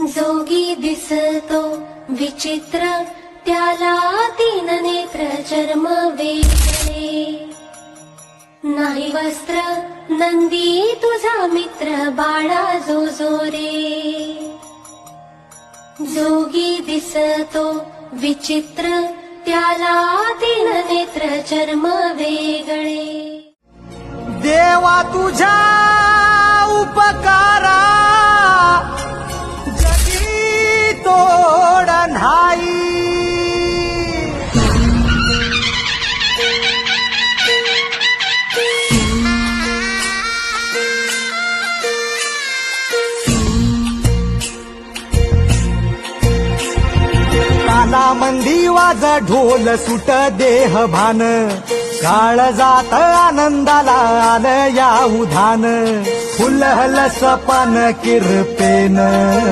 जोगी दिसतो विचित्र त्याला तीन नेत्र चर्म वेगळे नाही वस्त्र नंदी तुझा मित्र बाळा जो रे जोगी दिसतो विचित्र त्याला तीन नेत्र चर्म वेगळे देवा तुझ्या उपकारा जगी तोड नाही कानामंदी वाज ढोल सुट देह भान काळ जात आनंदाला आलं या उधान फुलहल सपन किरपेन